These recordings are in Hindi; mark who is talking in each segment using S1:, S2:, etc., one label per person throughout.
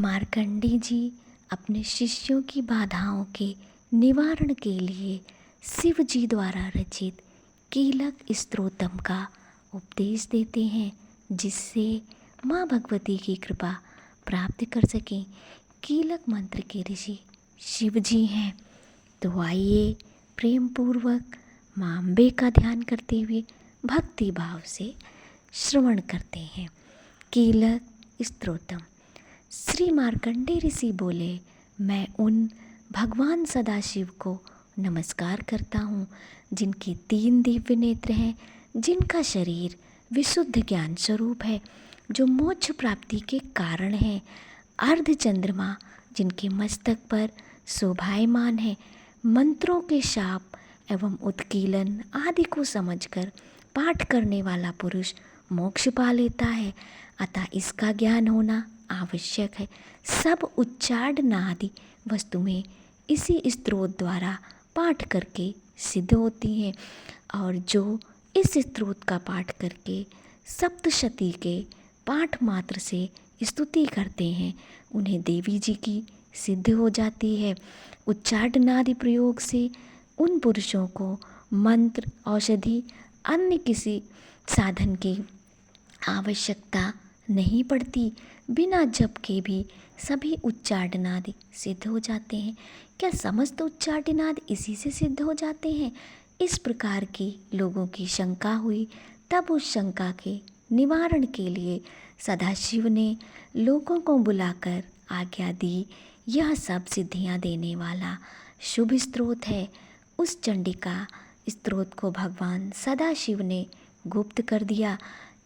S1: मार्कंडी जी अपने शिष्यों की बाधाओं के निवारण के लिए शिव जी द्वारा रचित कीलक स्तोत्रम का उपदेश देते हैं, जिससे माँ भगवती की कृपा प्राप्त कर सकें। कीलक मंत्र के ऋषि शिव जी हैं। तो आइए प्रेम पूर्वक माँ अम्बे का ध्यान करते हुए भक्ति भाव से श्रवण करते हैं। कीलक स्तोत्रम। श्री मार्कंडे ऋषि बोले, मैं उन भगवान सदाशिव को नमस्कार करता हूँ जिनके 3 दिव्य नेत्र हैं, जिनका शरीर विशुद्ध ज्ञान स्वरूप है, जो मोक्ष प्राप्ति के कारण है। अर्ध चंद्रमा जिनके मस्तक पर शोभायमान है, मंत्रों के शाप एवं उत्कीलन आदि को समझकर पाठ करने वाला पुरुष मोक्ष पा लेता है, अतः इसका ज्ञान होना आवश्यक है। सब उच्चारण आदि वस्तुएं इसी स्त्रोत द्वारा पाठ करके सिद्ध होती हैं, और जो इस स्त्रोत का पाठ करके सप्तशती के पाठ मात्र से स्तुति करते हैं, उन्हें देवी जी की सिद्ध हो जाती है। उच्चारण आदि प्रयोग से उन पुरुषों को मंत्र, औषधि, अन्य किसी साधन की आवश्यकता नहीं पड़ती। बिना जप के भी सभी उच्चाटनादि सिद्ध हो जाते हैं। क्या समस्त उच्चाटनादि इसी से सिद्ध हो जाते हैं? इस प्रकार की लोगों की शंका हुई। तब उस शंका के निवारण के लिए सदाशिव ने लोगों को बुलाकर आज्ञा दी, यह सब सिद्धियां देने वाला शुभ स्त्रोत है। उस चंडिका स्त्रोत को भगवान सदाशिव ने गुप्त कर दिया।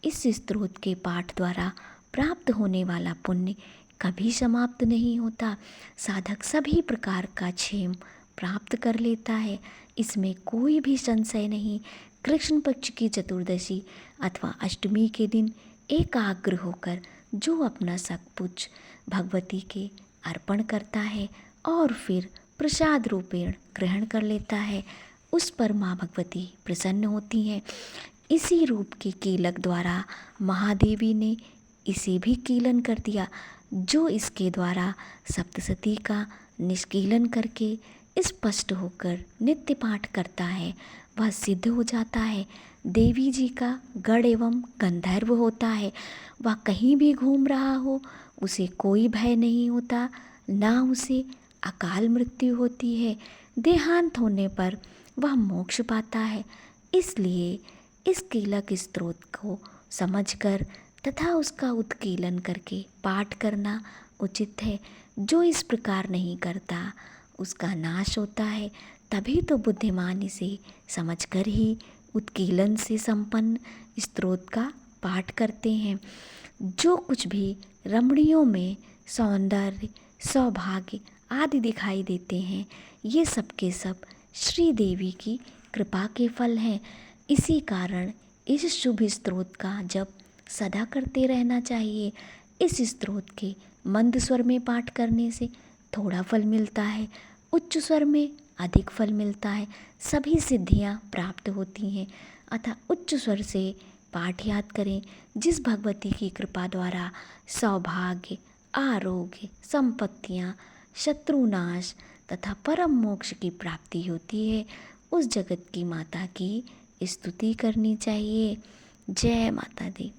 S1: इस स्त्रोत के पाठ द्वारा प्राप्त होने वाला पुण्य कभी समाप्त नहीं होता। साधक सभी प्रकार का क्षेम प्राप्त कर लेता है, इसमें कोई भी संशय नहीं। कृष्ण पक्ष की चतुर्दशी अथवा अष्टमी के दिन एकाग्र होकर जो अपना सब कुछ भगवती के अर्पण करता है और फिर प्रसाद रूपेण ग्रहण कर लेता है, उस पर माँ भगवती प्रसन्न होती हैं। इसी रूप के कीलक द्वारा महादेवी ने इसे भी कीलन कर दिया। जो इसके द्वारा सप्तशती का निष्कीलन करके स्पष्ट होकर नित्य पाठ करता है, वह सिद्ध हो जाता है। देवी जी का गण एवं गंधर्व होता है। वह कहीं भी घूम रहा हो, उसे कोई भय नहीं होता, ना उसे अकाल मृत्यु होती है। देहांत होने पर वह मोक्ष पाता है। इसलिए इस कीलक स्त्रोत को समझकर तथा उसका उत्कीलन करके पाठ करना उचित है। जो इस प्रकार नहीं करता उसका नाश होता है। तभी तो बुद्धिमान इसे समझकर ही उत्कीलन से संपन्न स्त्रोत का पाठ करते हैं। जो कुछ भी रमणियों में सौंदर्य, सौभाग्य आदि दिखाई देते हैं, ये सब के सब श्री देवी की कृपा के फल हैं। इसी कारण इस शुभ स्त्रोत का जप सदा करते रहना चाहिए। इस स्त्रोत के मंद स्वर में पाठ करने से थोड़ा फल मिलता है, उच्च स्वर में अधिक फल मिलता है। सभी सिद्धियां प्राप्त होती हैं। अतः उच्च स्वर से पाठ याद करें। जिस भगवती की कृपा द्वारा सौभाग्य, आरोग्य, संपत्तियां, शत्रुनाश तथा परम मोक्ष की प्राप्ति होती है, उस जगत की माता की स्तुति करनी चाहिए। जय माता दी।